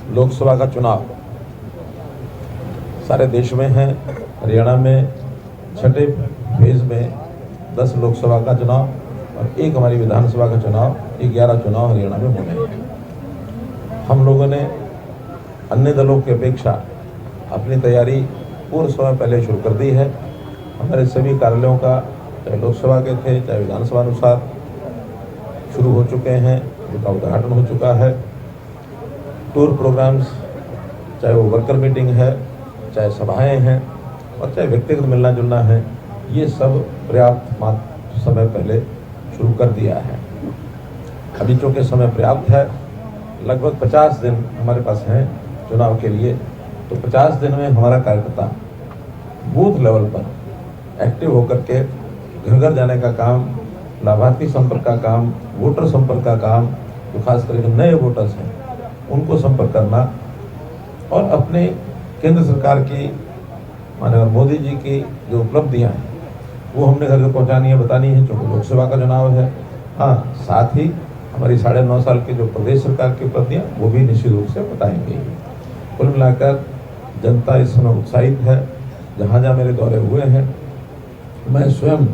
लोकसभा का चुनाव सारे देश में है। हरियाणा में छठे फेज में 10 लोकसभा का चुनाव और एक हमारी विधानसभा का चुनाव, 11 चुनाव हरियाणा में होने हैं। हम लोगों ने अन्य दलों की अपेक्षा अपनी तैयारी पूर्व समय पहले शुरू कर दी है। हमारे सभी कार्यालयों का, चाहे लोकसभा के थे चाहे विधानसभा अनुसार, शुरू हो चुके हैं, उनका उद्घाटन हो चुका है। टूर प्रोग्राम्स, चाहे वो वर्कर मीटिंग है, चाहे सभाएं हैं और चाहे व्यक्तिगत मिलना जुलना है, ये सब पर्याप्त समय पहले शुरू कर दिया है। अभी चूँकि समय पर्याप्त है, लगभग 50 दिन हमारे पास हैं चुनाव के लिए, तो 50 दिन में हमारा कार्यकर्ता बूथ लेवल पर एक्टिव होकर के घर घर जाने का काम, लाभार्थी संपर्क का काम, वोटर संपर्क का काम, जो खास करके नए वोटर्स हैं उनको संपर्क करना और अपने केंद्र सरकार की, माननीय मोदी जी की जो उपलब्धियां हैं वो हमने घर घर पहुंचानी है, बतानी है, क्योंकि लोकसभा का चुनाव है। हाँ, साथ ही हमारी 9.5 साल की जो प्रदेश सरकार की उपलब्धियां वो भी निश्चित रूप से बताएंगे। कुल मिलाकर जनता इस समय उत्साहित है। जहाँ जहाँ मेरे दौरे हुए हैं, मैं स्वयं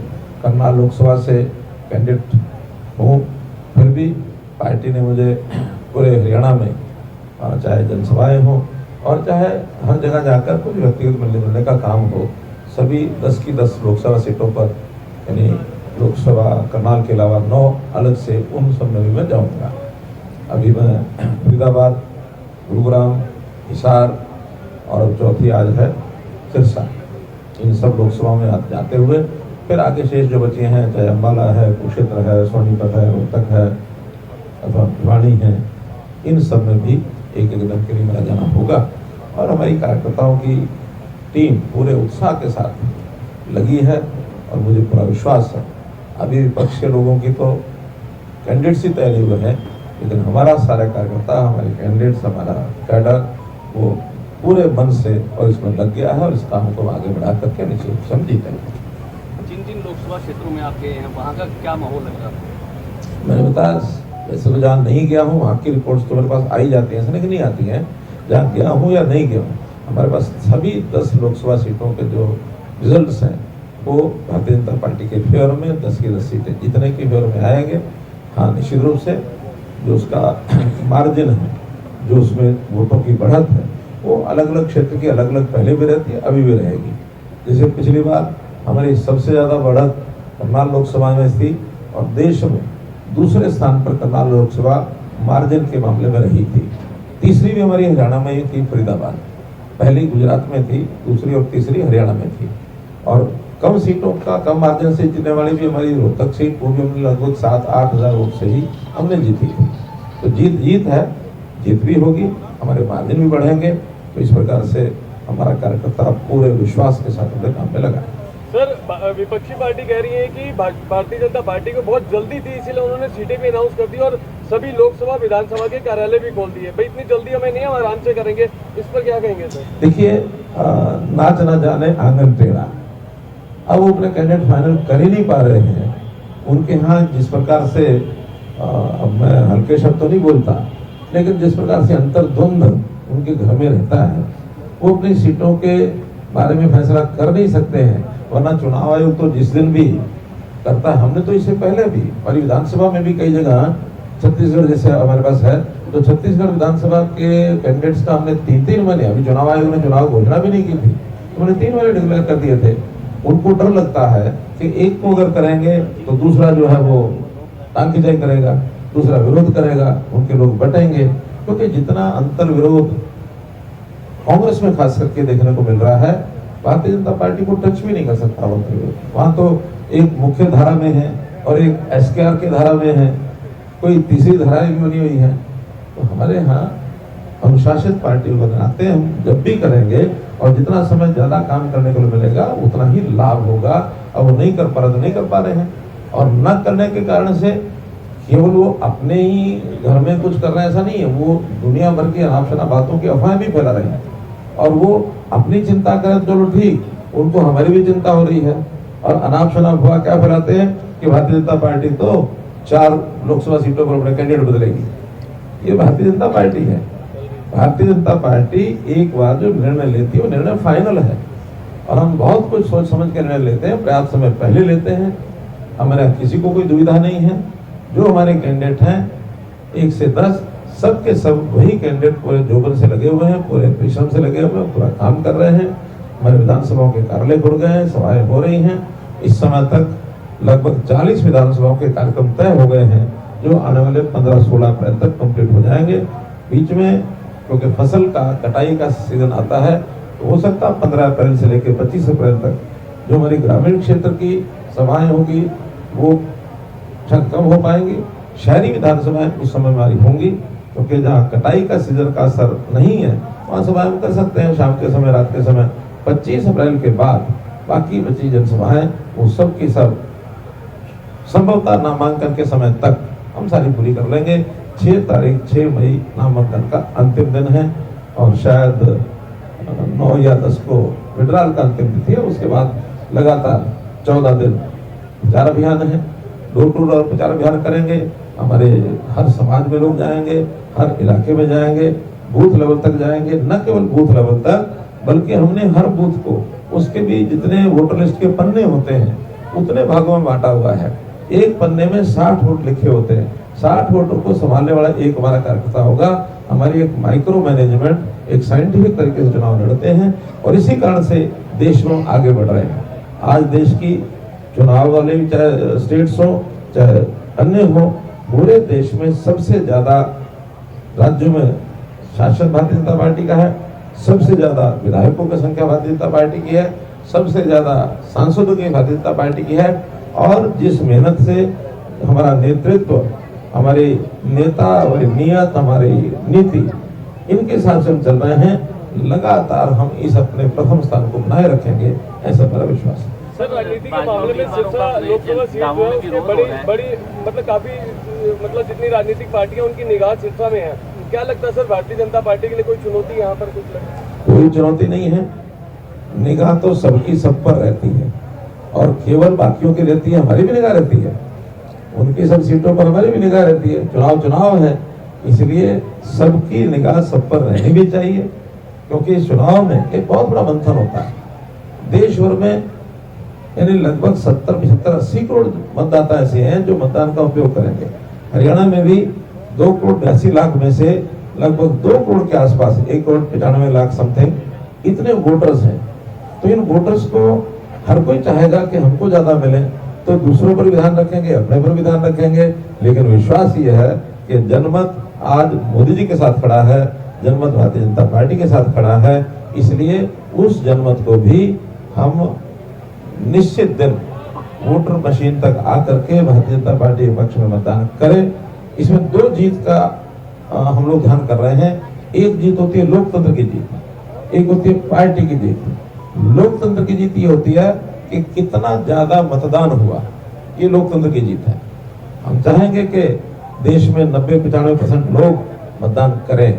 करनाल लोकसभा से कैंडिडेट हूँ, फिर भी पार्टी ने मुझे पूरे हरियाणा में चाहे जनसभाएं हों और चाहे हर जगह जाकर कुछ व्यक्तिगत मिलने जुलने का काम हो, सभी 10 की 10 लोकसभा सीटों पर, यानी लोकसभा करनाल के अलावा 9 अलग से, उन सब में भी मैं जाऊँगा। अभी मैं फरीदाबाद, गुरुग्राम, हिसार और चौथी आज है सिरसा, इन सब लोकसभा में जाते हुए फिर आगे शेष जो बचे हैं, चाहे अम्बाला है, कुरुक्षेत्र है, सोनीपत है, रोहतक है अथवा भिवानी है, इन सब में भी एक एक दिन के लिए मेरा जाना होगा। और हमारी कार्यकर्ताओं की टीम पूरे उत्साह के साथ लगी है और मुझे पूरा विश्वास है। अभी विपक्ष के लोगों की तो कैंडिडेट्स ही तय नहीं हुए हैं, लेकिन हमारा सारा कार्यकर्ता, हमारे कैंडिडेट्स, हमारा कैडर वो पूरे मन से और इसमें लग गया है और इस काम को आगे बढ़ा करके निश्चित रूप से हम जीतेंगे। जिन लोकसभा क्षेत्रों में आप गए हैं वहाँ का क्या माहौल लग रहा है? मैंने बताया, वैसे तो जहाँ नहीं गया हूँ वहाँ की रिपोर्ट्स तो मेरे पास आई जाती हैं, ऐसा नहीं कि नहीं आती हैं। जहाँ गया हूँ या नहीं गया हूँ, हमारे पास सभी 10 लोकसभा सीटों के जो रिजल्ट्स हैं वो भारतीय जनता पार्टी के फेवर में 10 की 10 सीटें जीतने के फेवर में आएंगे। हाँ, निश्चित रूप से जो उसका मार्जिन है, जो उसमें वोटों की बढ़त है, वो अलग अलग क्षेत्र की अलग अलग पहले भी रहती है, अभी भी रहेगी। जैसे पिछली बार हमारी सबसे ज़्यादा बढ़त करनाल लोकसभा में थी और देश में दूसरे स्थान पर करनाल लोकसभा मार्जिन के मामले में रही थी। तीसरी भी हमारी हरियाणा में ही थी, फरीदाबाद। पहली गुजरात में थी, दूसरी और तीसरी हरियाणा में थी। और कम सीटों का कम मार्जिन से जीतने वाली भी हमारी रोहतक सीट, वो भी हमने लगभग 7-8 हज़ार वोट से ही हमने जीती थी। तो जीत है, जीत भी होगी, हमारे मार्जिन भी बढ़ेंगे। तो इस प्रकार से हमारा कार्यकर्ता पूरे विश्वास के साथ अपने काम में लगा है। सर, विपक्षी पार्टी कह रही है कि भारतीय जनता पार्टी को बहुत जल्दी थी, इसीलिए उन्होंने सीटें भी अनाउंस कर दी और सभी लोकसभा विधानसभा के कार्यालय भी खोल दिए। भाई, इतनी जल्दी हमें नहीं, हम आराम से करेंगे, इस पर क्या कहेंगे सर? देखिए, नाच ना जाने आंगन टेढ़ा। अब वो अपने कैंडिडेट फाइनल कर ही नहीं पा रहे हैं। उनके यहाँ जिस प्रकार से, अब मैं हल्के शब्द तो नहीं बोलता, लेकिन जिस प्रकार से अंतर्द्वंद उनके घर में रहता है, वो अपनी सीटों के बारे में फैसला कर नहीं सकते हैं। वरना चुनाव आयोग तो जिस दिन भी करता है, हमने तो इससे पहले भी हमारी विधानसभा में भी कई जगह, छत्तीसगढ़ जैसे हमारे पास है, तो छत्तीसगढ़ विधानसभा के कैंडिडेट्स का हमने 3-3 महीने, अभी चुनाव आयोग ने चुनाव घोषणा भी नहीं की थी, तो हमने 3 महीने डिक्लेयर कर दिए थे। उनको डर लगता है कि एक को अगर करेंगे तो दूसरा जो है वो टांग खिंचाई करेगा, दूसरा विरोध करेगा, उनके लोग बटेंगे। क्योंकि जितना अंतर विरोध कांग्रेस में खास करके देखने को मिल रहा है, भारतीय जनता पार्टी को टच भी नहीं कर सकता वहाँ तो एक मुख्य धारा में है और एक एसकेआर की धारा में है, कोई तीसरी धारा भी बनी हुई है। तो हमारे यहाँ अनुशासित पार्टी बनाते हैं, हम जब भी करेंगे और जितना समय ज़्यादा काम करने को मिलेगा उतना ही लाभ होगा। अब वो नहीं कर पा रहे तो नहीं कर पा रहे हैं, और न करने के कारण से केवल वो अपने ही घर में कुछ कर रहे हैं ऐसा नहीं है, वो दुनिया भर की अनाप शनाप बातों की अफवाहें भी फैला रहे हैं। और वो अपनी चिंता करें चलो ठीक, उनको हमारी भी चिंता हो रही है। और अनाप शनाप हुआ क्या फैलाते हैं कि भारतीय जनता पार्टी तो 4 लोकसभा सीटों पर अपने कैंडिडेट बदलेगी। ये भारतीय जनता पार्टी है। भारतीय जनता पार्टी एक बार जो निर्णय लेती है वो निर्णय फाइनल है और हम बहुत कुछ सोच समझ के निर्णय लेते हैं, पर्याप्त समय पहले लेते हैं। हमारे किसी को कोई दुविधा नहीं है। जो हमारे कैंडिडेट हैं 1 से 10 सब के सब वही कैंडिडेट पूरे जोबन से लगे हुए हैं, पूरे परिश्रम से लगे हुए हैं, पूरा काम कर रहे हैं। हमारे विधानसभाओं के कार्यालय खुल गए हैं, सभाएं हो रही हैं। इस समय तक लगभग 40 विधानसभाओं के कार्यक्रम तय हो गए हैं जो आने वाले 15-16 अप्रैल तक कंप्लीट हो जाएंगे। बीच में क्योंकि फसल का कटाई का सीजन आता है तो हो सकता है 15 अप्रैल से लेकर 25 अप्रैल तक जो हमारी ग्रामीण क्षेत्र की सभाएं होगी वो कम हो पाएंगी। शहरी विधानसभाएं उस समय हमारी होंगी क्योंकि जहाँ कटाई का सीजन का असर नहीं है वहाँ सभाएं कर सकते हैं शाम के समय, रात के समय। 25 अप्रैल के बाद बाकी बची जनसभाएं वो सब की सब संभवतः नामांकन के समय तक हम सारी पूरी कर लेंगे। 6 मई नामांकन का अंतिम दिन है और शायद 9 या 10 को विड्रॉल का अंतिम तिथि है। उसके बाद लगातार 14 दिन प्रचार अभियान है, डोर टू डोर प्रचार अभियान करेंगे। हमारे हर समाज में लोग जाएंगे, हर इलाके में जाएंगे, बूथ लेवल तक जाएंगे। न केवल बूथ लेवल तक बल्कि हमने हर बूथ को उसके भी जितने वोटर लिस्ट के पन्ने होते हैं उतने भागों में बांटा हुआ है। एक पन्ने में 60 वोट लिखे होते हैं। 60 वोटों को संभालने वाला एक हमारा कार्यकर्ता होगा। हमारी एक माइक्रो मैनेजमेंट, एक साइंटिफिक तरीके से चुनाव लड़ते हैं और इसी कारण से देश में आगे बढ़ रहे हैं। आज देश की चुनाव वाले भी चाहे स्टेट्स हो चाहे अन्य हो, पूरे देश में सबसे ज्यादा राज्यों में शासन भारतीय जनता पार्टी का है, सबसे ज्यादा विधायकों की संख्या भारतीय जनता पार्टी की है, सबसे ज्यादा सांसदों की भारतीय जनता पार्टी की है। और जिस मेहनत से हमारा नेतृत्व, हमारे नेता, हमारी नियत, हमारी नीति इनके साथ हम चल रहे हैं, लगातार हम इस अपने प्रथम स्थान को बनाए रखेंगे, ऐसा मेरा विश्वास है। सर, राजनीति के मामले में सिरसा लोकसभा सीट जो है उसके बड़ी मतलब काफी मतलब जितनी राजनीतिक पार्टियां उनकी निगाह सिरसा में है। क्या लगता है सर, भारतीय जनता पार्टी के लिए कोई चुनौती यहाँ पर कुछ लगता है? कोई चुनौती नहीं है। निगाह तो सबकी सब पर रहती है और केवल बाकियों की रहती है, हमारी भी निगाह रहती है। उनकी सब सीटों पर हमारी भी निगाह रहती है। चुनाव है, इसलिए सबकी निगाह सब पर रहनी भी चाहिए क्योंकि इस चुनाव में एक बहुत बड़ा मंथन होता है। देश भर में यानी लगभग 70, 75, 80 करोड़ मतदाता ऐसे हैं जो मतदान का उपयोग करेंगे। हरियाणा में भी 2 करोड़ 82 लाख में से लगभग 2 करोड़ के आसपास 1 करोड़ 95 लाख समथिंग इतने वोटर्स हैं। तो इन वोटर्स को हर कोई चाहेगा कि हमको ज्यादा मिले तो दूसरों पर भी ध्यान रखेंगे, अपने पर भी ध्यान रखेंगे। लेकिन विश्वास ये है कि जनमत आज मोदी जी के साथ खड़ा है, जनमत भारतीय जनता पार्टी के साथ खड़ा है। इसलिए उस जनमत को भी हम निश्चित दिन वोटर मशीन तक आकर के भारतीय जनता पार्टी के पक्ष में मतदान करें। इसमें 2 जीत का हम लोग ध्यान कर रहे हैं। एक जीत होती है लोकतंत्र की जीत, एक होती है पार्टी की जीत। लोकतंत्र की जीत ये होती है कि कितना ज्यादा मतदान हुआ, ये लोकतंत्र की जीत है। हम चाहेंगे कि देश में 90-95% लोग मतदान करें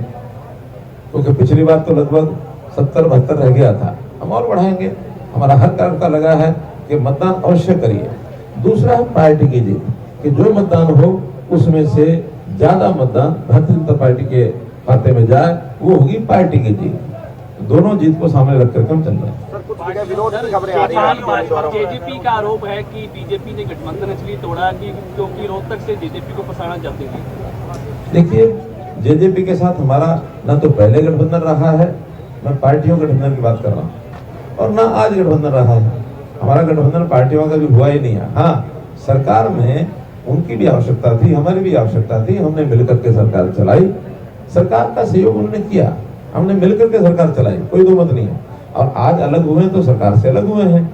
क्योंकि पिछली बार तो लगभग 70-72 रह गया था। हम और बढ़ाएंगे। हमारा हर कार्यकर्ता लगा है कि मतदान अवश्य करिए। दूसरा है पार्टी की जीत कि जो मतदान हो उसमें से ज्यादा मतदान भारतीय जनता पार्टी के खाते में जाए, वो होगी पार्टी की जीत। दोनों जीत को सामने रख करके हम चल रहे हैं। जेजेपी का आरोप है कि बीजेपी ने गठबंधन इसलिए तोड़ा कि क्योंकि रोहतक से जेजेपी को फंसाना चाहते थे। देखिए, जेजेपी के साथ हमारा न तो पहले गठबंधन रहा है, मैं पार्टियों गठबंधन की बात कर रहा हूँ, और ना आज गठबंधन रहा है। हमारा गठबंधन पार्टियों का भी हुआ ही नहीं है। हाँ, सरकार में उनकी भी आवश्यकता थी, हमारी भी आवश्यकता थी। हमने मिलकर के सरकार चलाई, सरकार का सहयोग उन्होंने किया, हमने मिलकर के सरकार चलाई, कोई दो मत नहीं है। और आज अलग हुए तो सरकार से अलग हुए हैं।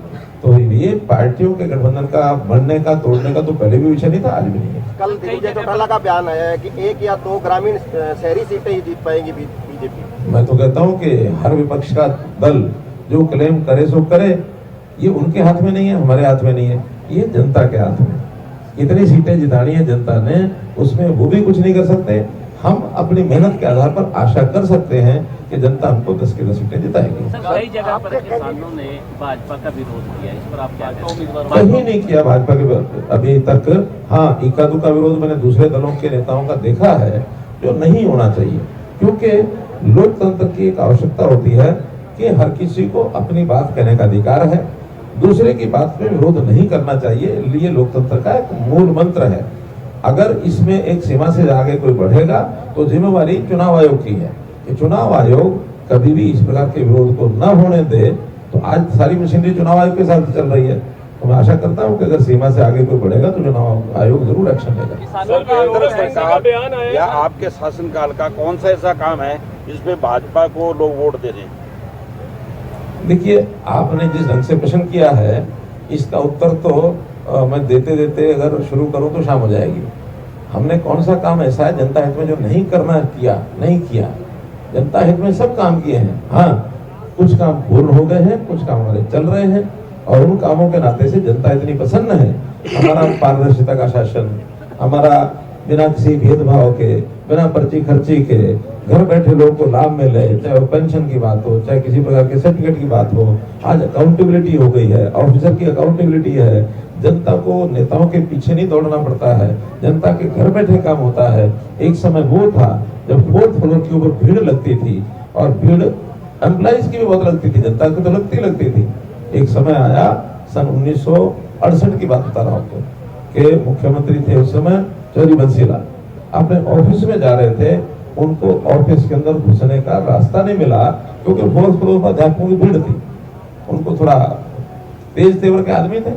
तो ये पार्टियों के गठबंधन का बढ़ने का तोड़ने का तो पहले भी विषय नहीं था, आज भी नहीं है। कल दिग्विजय चौटाला का बयान आया है कि 1 या 2 ग्रामीण शहरी सीटें ही जीत पाएंगी बीजेपी। मैं तो कहता हूँ कि हर विपक्ष का दल जो क्लेम करे सो करे, ये उनके हाथ में नहीं है, हमारे हाथ में नहीं है, ये जनता के हाथ में। इतनी सीटें जितानी है जनता ने, उसमें वो भी कुछ नहीं कर सकते। हम अपनी मेहनत के आधार पर आशा कर सकते हैं कि जनता हमको 10 की 10 सीटें जिताएगी। कई जगह पर किसानों ने भाजपा का विरोध किया, इस पर आप क्या कहते? कहीं नहीं किया भाजपा के अभी तक। हाँ, इक्का दुक्का विरोध मैंने दूसरे दलों के नेताओं का देखा है जो नहीं होना चाहिए, क्योंकि लोकतंत्र की एक आवश्यकता होती है कि हर किसी को अपनी बात कहने का अधिकार है, दूसरे की बात में विरोध नहीं करना चाहिए। ये लोकतंत्र का एक मूल मंत्र है। अगर इसमें एक सीमा से आगे कोई बढ़ेगा तो जिम्मेवारी चुनाव आयोग की है कि चुनाव आयोग कभी भी इस प्रकार के विरोध को न होने दे। तो आज सारी मशीनरी चुनाव आयोग के साथ चल रही है, तो मैं आशा करता हूं कि अगर सीमा से आगे कोई बढ़ेगा तो चुनाव आयोग जरूर एक्शन लेगा। किसानों का आरोप है सरकार बयान आया या आपके शासनकाल का कौन सा ऐसा काम है जिसमें भाजपा को लोग वोट दे रहे हैं? देखिए, आपने जिस ढंग से प्रश्न किया है इसका उत्तर तो मैं देते देते अगर शुरू करूं तो शाम हो जाएगी। हमने कौन सा काम ऐसा है जनता हित में जो नहीं किया। जनता हित में सब काम किए हैं। हाँ, कुछ काम पूर्ण हो गए हैं, कुछ काम हमारे चल रहे हैं और उन कामों के नाते से जनता इतनी प्रसन्न है। हमारा पारदर्शिता का शासन, हमारा बिना किसी भेदभाव के, बिना पर्ची खर्ची के घर बैठे लोगों को लाभ मिले, चाहे वो पेंशन की बात हो, चाहे किसी प्रकार के सर्टिफिकेट की बात हो। आज अकाउंटेबिलिटी हो गई है, ऑफिसर की अकाउंटेबिलिटी है। जनता को नेताओं के पीछे नहीं दौड़ना पड़ता है, जनता के घर बैठे काम होता है। एक समय वो था जब 4th फ्लोर के ऊपर भीड़ लगती थी और भीड़ एम्प्लॉइज की भी बहुत लगती थी, जनता की तो लगती थी। एक समय आया सन 1968 की बात बता रहा हूँ कि मुख्यमंत्री थे उस समय चौधरी बंसीलाल, अपने ऑफिस में जा रहे थे, उनको ऑफिस के अंदर घुसने का रास्ता नहीं मिला क्योंकि 4th फ्लोर पर अध्यापकों की भीड़ थी। उनको थोड़ा तेज तेवर के आदमी थे,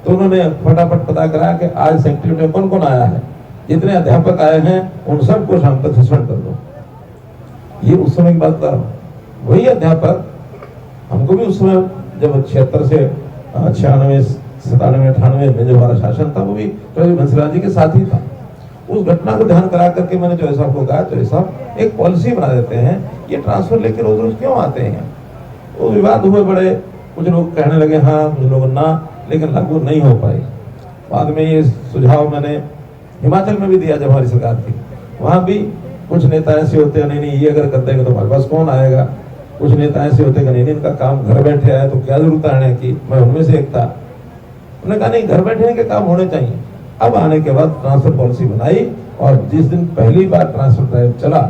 तो उन्होंने फटाफट पता करा कि आज सेक्रेटरी में कौन कौन आया है, जितने अध्यापक आए हैं उन सबको शाम तक सस्पेंड कर दो। ये उस समय की बात बता रहा हूँ। वही अध्यापक हमको भी उस समय जब 76 से 96, 97, 98 में जो हमारा शासन था वो भी चौधरी बंसीलाल जी के साथ ही था। उस घटना को ध्यान करा करके मैंने चौधरी साहब को कहा, चौधरी साहब एक पॉलिसी बना देते हैं, ये ट्रांसफर लेके रोज रोज क्यों आते हैं। वो विवाद हुए बड़े, कुछ लोग कहने लगे हाँ, कुछ लोग ना, लेकिन लागू नहीं हो पाई। बाद में ये सुझाव मैंने हिमाचल में भी दिया जब हमारी सरकार थी, वहाँ भी कुछ नेता ऐसे होते हैं नहीं ये अगर कर देंगे तो हमारे पास कौन आएगा। कुछ नेता ऐसे होते हैं नहीं इनका काम घर बैठे आए तो क्या जरूरत आने की, मैं उनमें से एक था। उन्होंने कहा नहीं, घर बैठे के काम होने चाहिए। अब आने के बाद ट्रांसफर पॉलिसी बनाई और जिस दिन पहली बार ट्रांसफर ड्राइव चला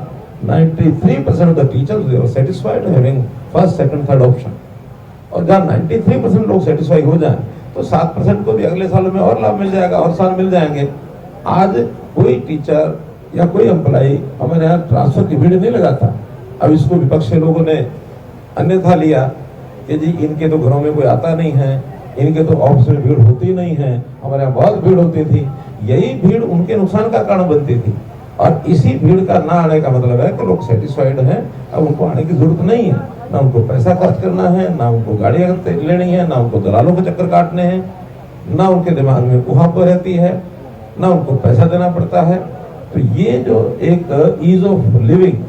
93% of the teachers they were satisfied having first, second, third option. और जब 93% लोग सेटिस्फाई हो जाएं तो 7% को भी अगले साल में और लाभ मिल जाएगा और साल मिल जाएंगे। आज कोई टीचर या कोई एम्प्लॉय हमारे यहाँ ट्रांसफर की भीड़ नहीं लगाता। अब इसको विपक्षी लोगों ने अन्यथा लिया कि जी इनके तो घरों में कोई आता नहीं है, इनके तो ऑफिस में भीड़ होती नहीं है, हमारे यहाँ बहुत भीड़ होती थी। यही भीड़ उनके नुकसान का कारण बनती थी और इसी भीड़ का ना आने का मतलब है कि लोग सेटिस्फाइड हैं, अब उनको आने की जरूरत नहीं है। ना उनको पैसा खर्च करना है, ना उनको गाड़ियां लेनी है, ना उनको दलालों के चक्कर काटने हैं, ना उनके दिमाग में कुहापो रहती है, ना उनको पैसा देना पड़ता है। तो ये जो एक ईज ऑफ लिविंग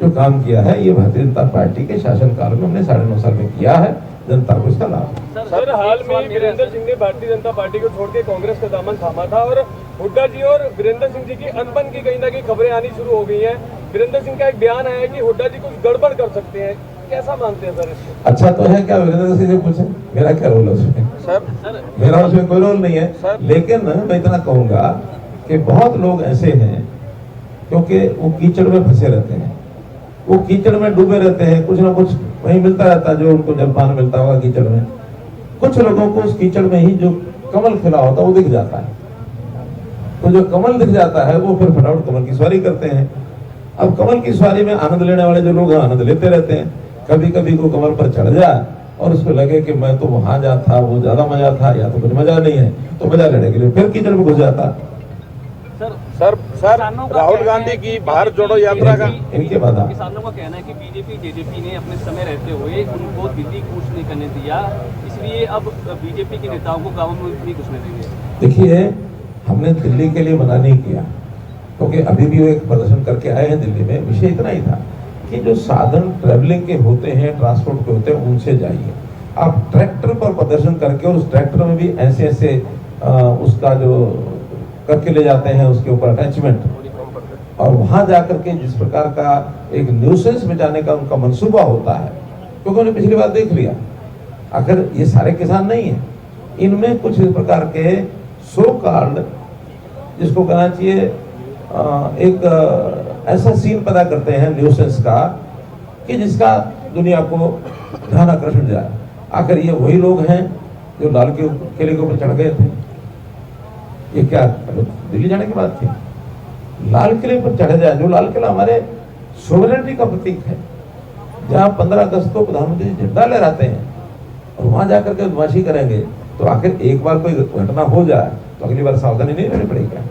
जो काम किया है ये भारतीय जनता पार्टी के शासनकाल में हमने 9.5 साल में किया है, जनता को इसका लाभ। सर हाल में वीरेंद्र सिंह ने भारतीय जनता पार्टी को छोड़ के कांग्रेस का दामन थामा था और हुड्डा जी और वीरेंद्र सिंह जी की अनबन की कहीं ना कहीं खबरें आनी शुरू हो गई हैं। वीरेंद्र सिंह का एक बयान आया है कि हुड्डा जी कुछ गड़बड़ कर सकते हैं, कैसा मानते हैं सर इसको? अच्छा तो है क्या वीरेंद्र सिंह से पूछे, मेरा क्या रोल है उसमें? सर मेरा उसमें कोई रोल नहीं है, लेकिन मैं इतना कहूंगा कि बहुत लोग ऐसे हैं क्योंकि वो कीचड़ में फंसे रहते हैं, वो कीचड़ में डूबे रहते हैं, कुछ ना कुछ वहीं मिलता रहता है जो उनको जलपान मिलता होगा कीचड़ में। कुछ लोगों को उस कीचड़ में ही जो कमल खिला होता है वो दिख जाता है, तो जो कमल दिख जाता है वो फिर फटाफट कमल की सवारी करते हैं। अब कमल की सवारी में आनंद लेने वाले जो लोग हैं आनंद लेते रहते हैं। कभी कभी को कमल पर चढ़ जाए और उसको लगे कि मैं तो वहां जा था, वो ज्यादा मजा था, या तो कुछ मजा नहीं है, तो मजा लेने के लिए फिर कीचड़ में घुस जाता। सर राहुल गांधी की भारत जोड़ो यात्रा का इनके बाद किसानों का कहना है कि बीजेपी जेजेपी ने अपने समय रहते हुए उनको दिल्ली कूच नहीं करने दिया, इसलिए अब बीजेपी के नेताओं को गाँव में नहीं घुसने देंगे। देखिए, हमने दिल्ली के लिए मना नहीं किया क्योंकि अभी भी वो एक प्रदर्शन करके आए हैं दिल्ली में। विषय इतना ही था कि जो साधन ट्रेवलिंग के होते हैं, ट्रांसपोर्ट के होते हैं, उनसे जाइए। आप ट्रैक्टर पर प्रदर्शन करके और उस ट्रैक्टर में भी ऐसे ऐसे उसका जो करके ले जाते हैं उसके ऊपर अटैचमेंट, और वहां जाकर के जिस प्रकार का एक न्यूसेंस मिटाने का उनका मंसूबा होता है, क्योंकि उन्होंने पिछली बार देख लिया। आखिर ये सारे किसान नहीं है, इनमें कुछ इस प्रकार के सो कॉल्ड जिसको कहना चाहिए एक ऐसा सीन पैदा करते हैं न्यूसेंस का कि जिसका दुनिया को ध्यान आकर्षण जाए। आखिर ये वही लोग हैं जो लाल किले के ऊपर चढ़ गए थे। ये क्या दिल्ली जाने की बात थी? लाल किले पर चढ़े जाए, जो लाल किला हमारे सोवरेनिटी का प्रतीक है, जहां 15 अगस्त को प्रधानमंत्री झंडा लहराते हैं और वहां जाकर के बदमाशी करेंगे, तो आखिर एक बार कोई घटना हो जाए तो अगली बार सावधानी नहीं रहनी पड़ेगी।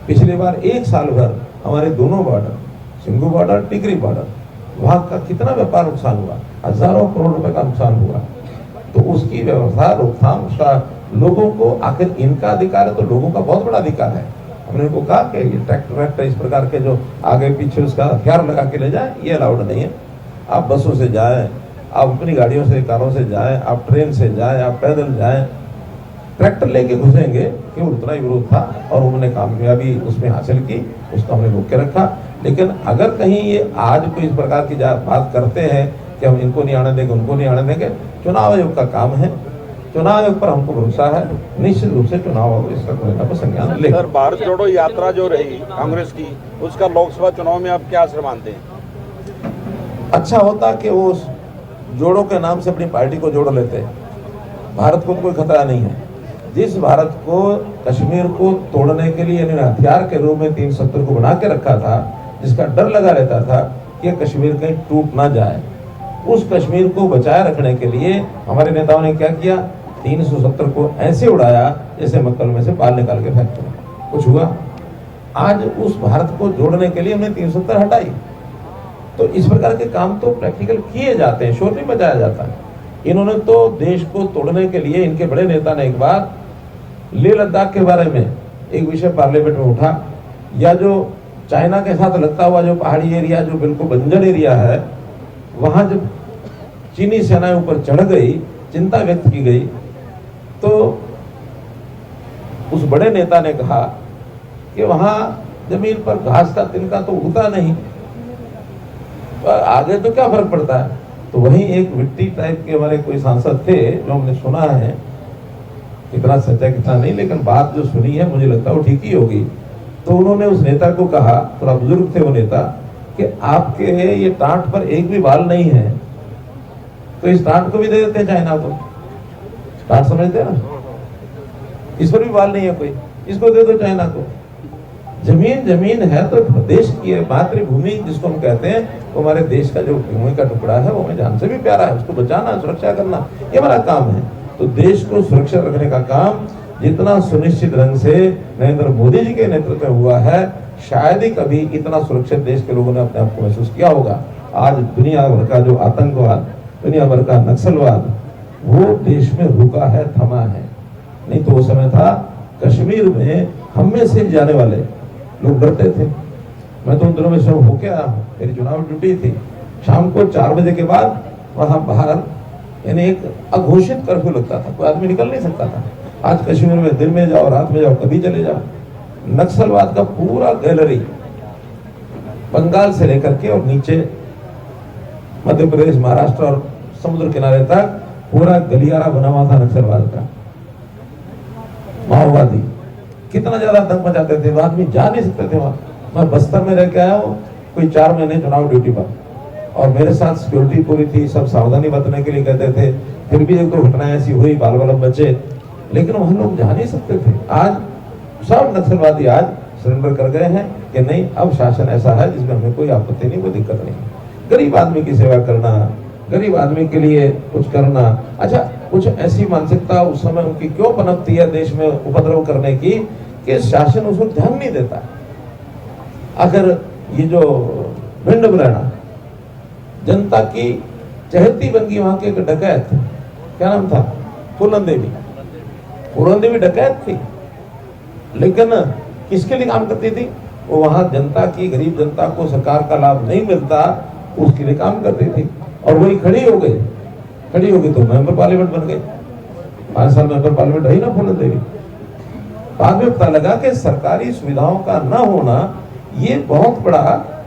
पिछली बार एक साल भर हमारे दोनों बॉर्डर, सिंघू बॉर्डर, टिकरी बॉर्डर, वहां का कितना व्यापार नुकसान हुआ, हजारों करोड़ रुपए का नुकसान हुआ। तो उसकी व्यवस्था, रोकथाम, उसका लोगों को, आखिर इनका अधिकार है तो लोगों का बहुत बड़ा अधिकार है। हमने इनको कहा कि ये ट्रैक्टर इस प्रकार के जो आगे पीछे उसका हथियार लगा के ले जाए, ये अलाउड नहीं है। आप बसों से जाएं, आप अपनी गाड़ियों से, कारों से जाएं, आप ट्रेन से जाएं, आप पैदल जाएं, ट्रैक्टर लेके घुसेंगे, केवल उतना ही विरोध था और उन्होंने कामयाबी उसमें हासिल की, उसको हमने रोक के रखा। लेकिन अगर कहीं ये आज कोई इस प्रकार की बात करते हैं कि हम इनको नहीं आने देंगे, उनको नहीं आने देंगे, चुनाव आयोग का काम है, चुनाव आयोग पर हमको भरोसा है, निश्चित रूप से चुनाव आयोग इसका कोई संज्ञान लेगा। सर, भारत जोड़ो यात्रा जो रही कांग्रेस की, उसका लोकसभा चुनाव में आप क्या असर मानते हैं? अच्छा होता कि वो जोड़ों के नाम से अपनी पार्टी को जोड़ लेते। भारत को कोई खतरा नहीं है। जिस भारत को कश्मीर को तोड़ने के लिए इन्होंने हथियार के रूप में 370 को बना के रखा था, जिसका डर लगा रहता था कि कश्मीर कहीं टूट ना जाए, उस कश्मीर को बचाए रखने के लिए हमारे नेताओं ने क्या किया? 370 को ऐसे उड़ाया जैसे मक्कल में से बाल निकाल के फेंकते हैं। कुछ हुआ? आज उस भारत को जोड़ने के लिए हमने 370 हटाई। तो इस प्रकार के काम तो प्रैक्टिकल किए जाते हैं, शोर नहीं बजाया जाता। इन्होंने तो देश को तोड़ने के लिए, इनके बड़े नेता ने एक बार लेह लद्दाख के बारे में एक विषय पार्लियामेंट में उठा, या जो चाइना के साथ लगता हुआ जो पहाड़ी एरिया, जो बिल्कुल बंजर एरिया है, वहां जब चीनी सेनाएं ऊपर चढ़ गई, चिंता व्यक्त की गई, तो उस बड़े नेता ने कहा कि वहां जमीन पर घास का तिनका तो उगता नहीं, आगे तो क्या फर्क पड़ता है। तो वहीं एक विट्टी टाइप के हमारे कोई सांसद थे, जो हमने सुना है, कितना सच्चा कितना नहीं, लेकिन बात जो सुनी है मुझे लगता है वो ठीक ही होगी। तो उन्होंने उस नेता को कहा, थोड़ा बुजुर्ग थे वो नेता, कि आपके ये टाट पर एक भी बाल नहीं है, तो इस टाट को भी दे देते हैं चाइना को। टाट समझते हैं ना, इस पर भी बाल नहीं है कोई, इसको दे दो चाइना को। जमीन जमीन है तो देश की मातृभूमि जिसको हम कहते हैं, वो हमारे देश का जो भूमि का टुकड़ा है, वो हमें जान से भी प्यारा है, उसको बचाना, सुरक्षा करना, ये हमारा काम है। तो देश को सुरक्षित रखने का काम जितना सुनिश्चित ढंग से नरेंद्र मोदी जी के नेतृत्व में हुआ है, शायद ही कभी इतना सुरक्षित देश के लोगों ने अपने आप को महसूस किया होगा। आज दुनिया भर का जो आतंकवाद, दुनिया भर का नक्सलवाद, वो देश में रुका है, थमा है। नहीं तो वो समय था कश्मीर में हम में से जाने वाले लोग डरते थे। मैं तो उन दिनों में सब होके आया हूँ, मेरी चुनाव ड्यूटी थी। शाम को 4 बजे के बाद वहां बाहर यानी एक अघोषित कर्फ्यू लगता था, कोई आदमी निकल नहीं सकता था। आज कश्मीर में दिन में जाओ, रात में जाओ, कभी चले जाओ, नक्सलवाद का पूरा गैलरी बंगाल से लेकर के और नीचे मध्य प्रदेश, महाराष्ट्र और समुद्र किनारे तक पूरा गलियारा बना हुआ था नक्सलवाद का। माओवादी कितना ज्यादा दंग मचाते थे, आदमी जा नहीं सकते थे वहां। मैं बस्तर में रह के आया हूँ कोई 4 महीने चुनाव ड्यूटी पर, और मेरे साथ सिक्योरिटी पूरी थी, सब सावधानी बरतने के लिए कहते थे। फिर भी 1-2 घटनाएं ऐसी हुई, बाल बाल बचे, लेकिन वहां लोग जा नहीं सकते थे। आज सब नक्सलवादी आज सरेंडर कर गए हैं कि नहीं, अब शासन ऐसा है जिसमें हमें कोई आपत्ति नहीं, कोई दिक्कत नहीं। गरीब आदमी की सेवा करना, गरीब आदमी के लिए कुछ करना। अच्छा, कुछ ऐसी मानसिकता उस समय उनकी क्यों पनपती है देश में उपद्रव करने की, कि शासन उस पर ध्यान नहीं देता। अगर ये जो भिंड मुरैना जनता की चहेती बन गई, वहां के एक डकैत, क्या नाम था, फूलन देवी। फूलन देवी डकैत थी, लेकिन किसके लिए काम करती थी? वो वहां जनता की, गरीब जनता को सरकार का लाभ नहीं मिलता, उसके लिए काम करती थी। और वही खड़ी हो गई तो मेंबर पार्लियामेंट बन गई। 5 साल मेंबर पार्लियामेंट रही ना फूलन देवी। बाद में पता लगा कि सरकारी सुविधाओं का न होना ये बहुत बड़ा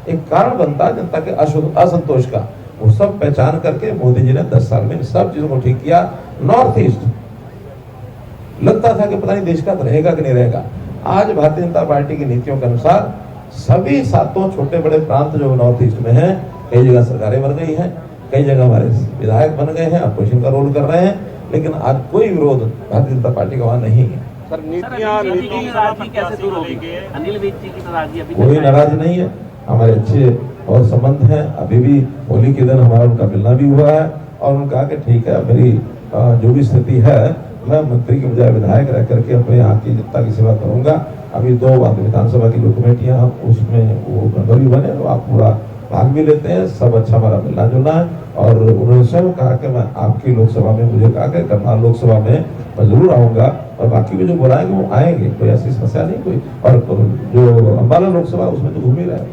एक कारण बनता है जनता के असंतोष का। वो सब पहचान करके मोदी जी ने 10 साल में सब चीजों को ठीक किया। नॉर्थ ईस्ट लगता था कि पता नहीं देश का रहेगा कि नहीं रहेगा। आज भारतीय जनता पार्टी की नीतियों के अनुसार सभी सातों छोटे बड़े प्रांत जो नॉर्थ ईस्ट में हैं, कई जगह सरकारें बन गई हैं, कई जगह हमारे विधायक बन गए हैं, अपोजिशन का रोल कर रहे हैं, लेकिन आज कोई विरोध भारतीय जनता पार्टी का वहां नहीं है। सर नाराजगी कैसे दूर होगी? अनिल विज जी की नाराजगी अभी कोई नाराज नहीं है, हमारे अच्छे और संबंध हैं। अभी भी होली के दिन हमारा उनका मिलना भी हुआ है और उन्होंने कहा कि ठीक है, मेरी जो भी स्थिति है मैं मंत्री के बजाय विधायक रह करके अपने यहाँ की जनता की सेवा करूंगा। अभी 2 विधानसभा की जो कमेटियां उसमें वो मेंबर भी बने, तो आप पूरा भाग भी लेते हैं, सब अच्छा हमारा मिलना जुलना है। और उन्होंने स्वयं कहा कि मैं आपकी लोकसभा में, मुझे कहा कि करनाल लोकसभा में मैं जरूर आऊंगा और बाकी भी जो बुलाएंगे वो आएंगे, कोई ऐसी समस्या नहीं कोई। और जो अम्बाला लोकसभा उसमें तो घूम ही रहे हैं।